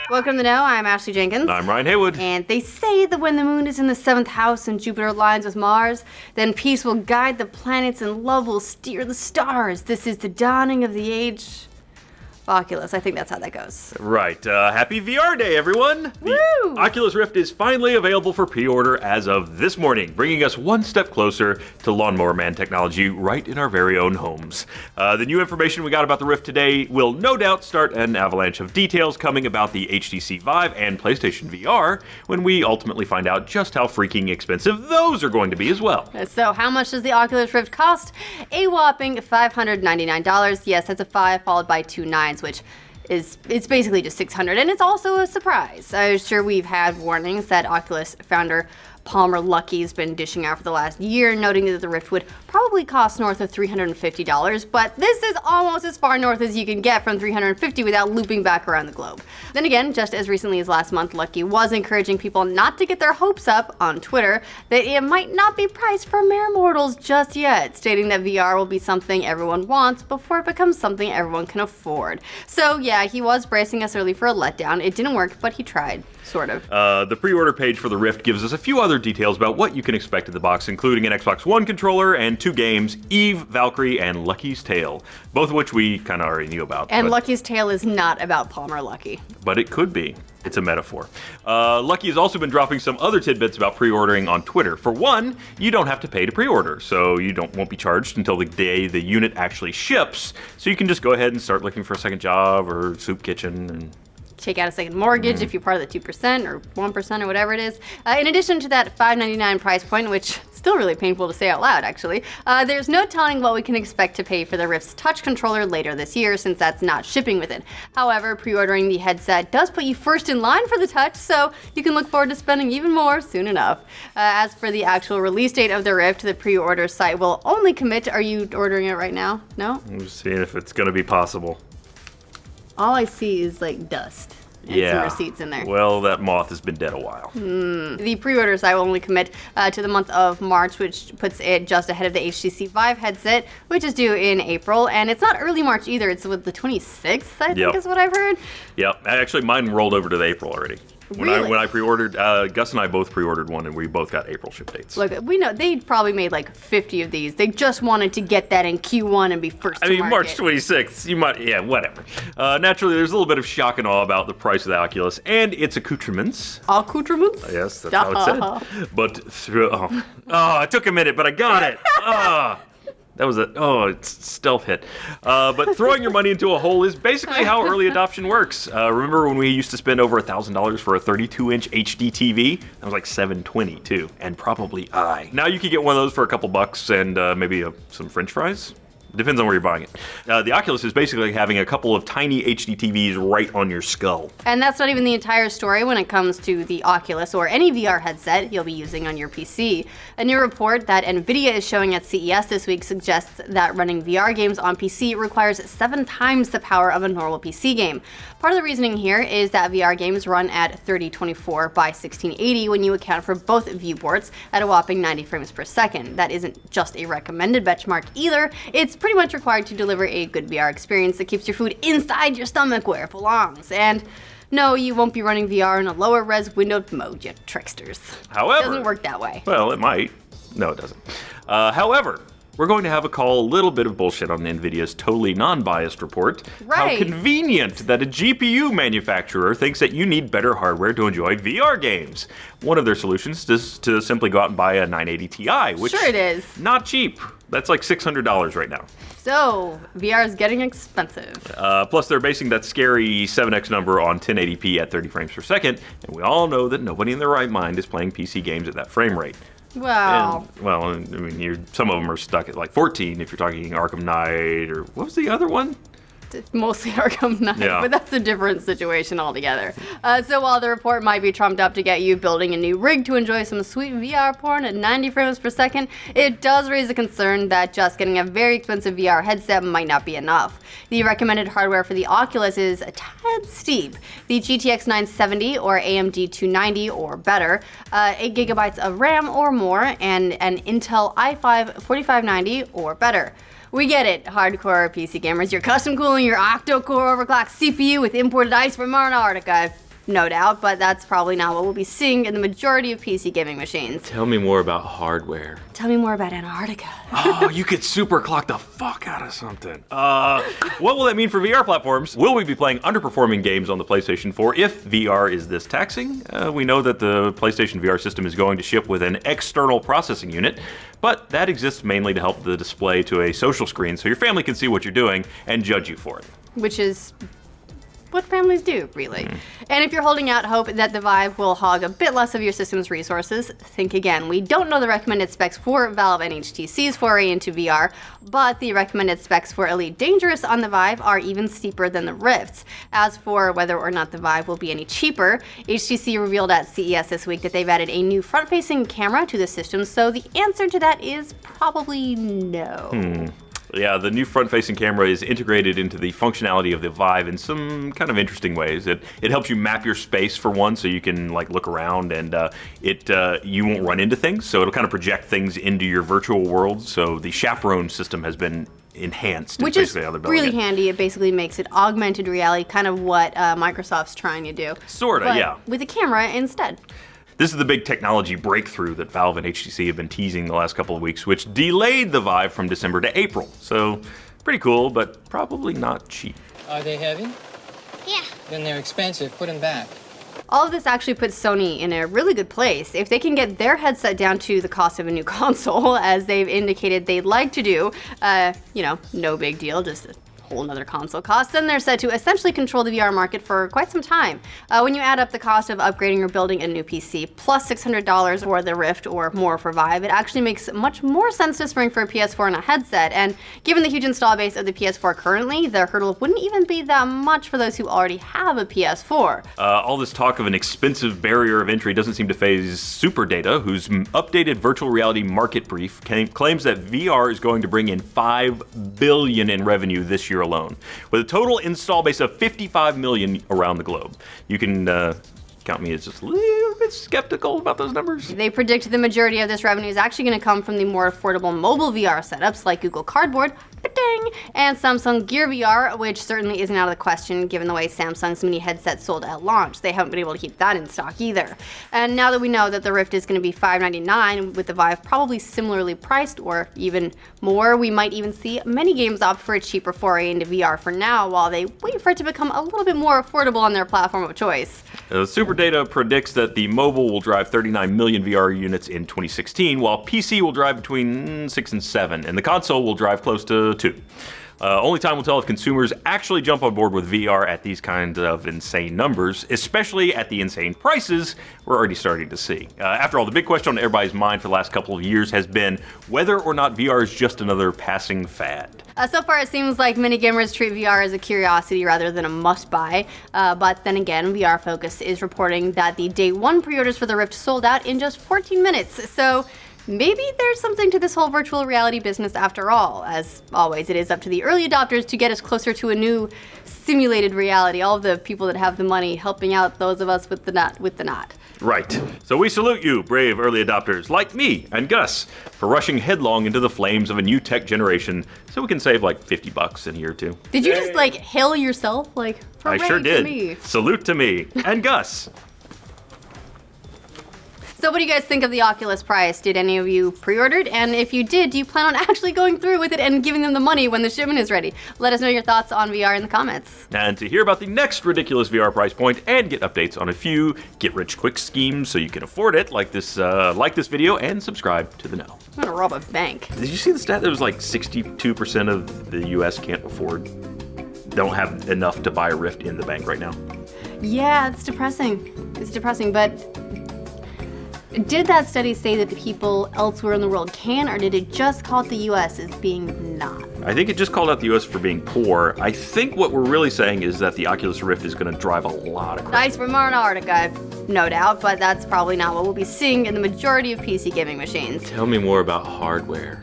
Welcome to the Know. I'm Ashley Jenkins. I'm Ryan Haywood. And they say that when the moon is in the 7th house and Jupiter aligns with Mars, then peace will guide the planets and love will steer the stars. This is the dawning of the age of Oculus. I think that's how that goes. Right. Happy VR Day, everyone. Woo! The Oculus Rift is finally available for pre-order as of this morning, bringing us one step closer to Lawnmower Man technology right in our very own homes. The new information we got about the Rift today will no doubt start an avalanche of details coming about the HTC Vive and PlayStation VR when we ultimately find out just how freaking expensive those are going to be as well. So how much does the Oculus Rift cost? A whopping $599. Yes, that's a 5 followed by 2 9s, which it's basically just $600, and it's also a surprise. I'm sure we've had warnings that Oculus founder Palmer Luckey's been dishing out for the last year, noting that the Rift would probably cost north of $350, but this is almost as far north as you can get from $350 without looping back around the globe. Then again, just as recently as last month, Luckey was encouraging people not to get their hopes up on Twitter that it might not be priced for mere mortals just yet, stating that VR will be something everyone wants before it becomes something everyone can afford. So yeah, he was bracing us early for a letdown. It didn't work, but he tried. Sort of. The pre-order page for the Rift gives us a few other details about what you can expect in the box, including an Xbox One controller and 2 games, Eve, Valkyrie, and Lucky's Tale, both of which we kind of already knew about. And Lucky's Tale is not about Palmer Luckey. But it could be. It's a metaphor. Luckey has also been dropping some other tidbits about pre-ordering on Twitter. For one, you don't have to pay to pre-order, so you won't be charged until the day the unit actually ships, so you can just go ahead and start looking for a second job or soup kitchen and take out a second mortgage if you're part of the 2% or 1% or whatever it is. In addition to that $599 price point, which is still really painful to say out loud actually, there's no telling what we can expect to pay for the Rift's touch controller later this year since that's not shipping with it. However, pre-ordering the headset does put you first in line for the touch, so you can look forward to spending even more soon enough. As for the actual release date of the Rift, the pre-order site will only commit. Are you ordering it right now? No? I'm just seeing if it's going to be possible. All I see is like dust and some receipts in there. Well, that moth has been dead a while. The pre-order site will only commit to the month of March, which puts it just ahead of the HTC Vive headset, which is due in April. And it's not early March either. It's with the 26th, I think is what I've heard. Yep. Actually, mine rolled over to the April already. Really? When I pre-ordered, Gus and I both pre-ordered one, and we both got April ship dates. Look, we know they probably made like 50 of these. They just wanted to get that in Q1 and be first to market. March 26th, you might, whatever. Naturally, there's a little bit of shock and awe about the price of the Oculus and its accoutrements. Accoutrements? Yes, that's how it's said. But it took a minute, but I got it. That was it's stealth hit. But throwing your money into a hole is basically how early adoption works. Remember when we used to spend over $1,000 for a 32-inch HD TV? That was like $720 too, and probably Now you could get one of those for a couple bucks and maybe some French fries. Depends on where you're buying it. The Oculus is basically having a couple of tiny HD TVs right on your skull. And that's not even the entire story when it comes to the Oculus or any VR headset you'll be using on your PC. A new report that NVIDIA is showing at CES this week suggests that running VR games on PC requires 7 times the power of a normal PC game. Part of the reasoning here is that VR games run at 3024 by 1680 when you account for both viewports at a whopping 90 frames per second. That isn't just a recommended benchmark either. It's pretty much required to deliver a good VR experience that keeps your food inside your stomach where it belongs. And no, you won't be running VR in a lower res windowed mode, you tricksters. However, it doesn't work that way. Well, it might. No, it doesn't. However, we're going to have a little bit of bullshit on NVIDIA's totally non-biased report. Right. How convenient that a GPU manufacturer thinks that you need better hardware to enjoy VR games. One of their solutions is to simply go out and buy a 980 Ti, which sure it is. Not cheap. That's like $600 right now. So, VR is getting expensive. Plus, they're basing that scary 7x number on 1080p at 30 frames per second, and we all know that nobody in their right mind is playing PC games at that frame rate. Wow. Some of them are stuck at like 14 if you're talking Arkham Knight, or what was the other one? Mostly Arkham Knight, Yeah. but that's a different situation altogether. So while the report might be trumped up to get you building a new rig to enjoy some sweet VR porn at 90 frames per second, it does raise a concern that just getting a very expensive VR headset might not be enough. The recommended hardware for the Oculus is a tad steep. The GTX 970 or AMD 290 or better, 8 gigabytes of RAM or more, and an Intel i5 4590 or better. We get it, hardcore PC gamers. You're custom cooling your octa-core overclocked CPU with imported ice from Antarctica. No doubt, but that's probably not what we'll be seeing in the majority of PC gaming machines. Tell me more about hardware. Tell me more about Antarctica. Oh, you could super clock the fuck out of something. What will that mean for VR platforms? Will we be playing underperforming games on the PlayStation 4 if VR is this taxing? We know that the PlayStation VR system is going to ship with an external processing unit, but that exists mainly to help the display to a social screen so your family can see what you're doing and judge you for it. Which is what families do, really. And if you're holding out hope that the Vive will hog a bit less of your system's resources, think again. We don't know the recommended specs for Valve and HTC's foray into VR, but the recommended specs for Elite Dangerous on the Vive are even steeper than the Rift's. As for whether or not the Vive will be any cheaper, HTC revealed at CES this week that they've added a new front-facing camera to the system, so the answer to that is probably no. Yeah, the new front-facing camera is integrated into the functionality of the Vive in some kind of interesting ways. It helps you map your space for one, so you can like look around and you won't run into things. So it'll kind of project things into your virtual world. So the chaperone system has been enhanced. Which is really handy. It basically makes it augmented reality, kind of what Microsoft's trying to do. Sorta, yeah. With a camera instead. This is the big technology breakthrough that Valve and HTC have been teasing the last couple of weeks, which delayed the Vive from December to April. So, pretty cool, but probably not cheap. Are they heavy? Yeah. Then they're expensive. Put them back. All of this actually puts Sony in a really good place. If they can get their headset down to the cost of a new console, as they've indicated they'd like to do, no big deal, just a whole nother console cost, then they're set to essentially control the VR market for quite some time. When you add up the cost of upgrading or building a new PC, plus $600 for the Rift or more for Vive, it actually makes much more sense to spring for a PS4 and a headset. And given the huge install base of the PS4 currently, the hurdle wouldn't even be that much for those who already have a PS4. All this talk of an expensive barrier of entry doesn't seem to faze SuperData, whose updated virtual reality market brief claims that VR is going to bring in $5 billion in revenue this year alone, with a total install base of 55 million around the globe. You can count me as just a little bit skeptical about those numbers. They predict the majority of this revenue is actually going to come from the more affordable mobile VR setups like Google Cardboard, ding, and Samsung Gear VR, which certainly isn't out of the question given the way Samsung's mini headset sold at launch. They haven't been able to keep that in stock either. And now that we know that the Rift is going to be $599, with the Vive probably similarly priced or even more, we might even see many games opt for a cheaper foray into VR for now while they wait for it to become a little bit more affordable on their platform of choice. SuperData predicts that the mobile will drive 39 million VR units in 2016, while PC will drive between 6 and 7, and the console will drive close to 2. Only time will tell if consumers actually jump on board with VR at these kinds of insane numbers, especially at the insane prices we're already starting to see. After all, the big question on everybody's mind for the last couple of years has been whether or not VR is just another passing fad. So far, it seems like many gamers treat VR as a curiosity rather than a must-buy. But then again, VR Focus is reporting that the day one pre-orders for the Rift sold out in just 14 minutes. So maybe there's something to this whole virtual reality business after all. As always, it is up to the early adopters to get us closer to a new simulated reality. All of the people that have the money helping out those of us with the not. Right. So we salute you, brave early adopters like me and Gus, for rushing headlong into the flames of a new tech generation so we can save like $50 in a year or two. Did you just hail yourself? I sure did. To me. Salute to me and Gus. So what do you guys think of the Oculus price? Did any of you pre-ordered? And if you did, do you plan on actually going through with it and giving them the money when the shipment is ready? Let us know your thoughts on VR in the comments. And to hear about the next ridiculous VR price point and get updates on a few get-rich-quick schemes so you can afford it, like this video and subscribe to The Know. I'm gonna rob a bank. Did you see the stat that was like 62% of the U.S. don't have enough to buy a Rift in the bank right now? Yeah, it's depressing. But did that study say that the people elsewhere in the world can, or did it just call out the U.S. as being not? I think it just called out the U.S. for being poor. I think what we're really saying is that the Oculus Rift is going to drive a lot of crap. Nice from Antarctica, no doubt, but that's probably not what we'll be seeing in the majority of PC gaming machines. Tell me more about hardware.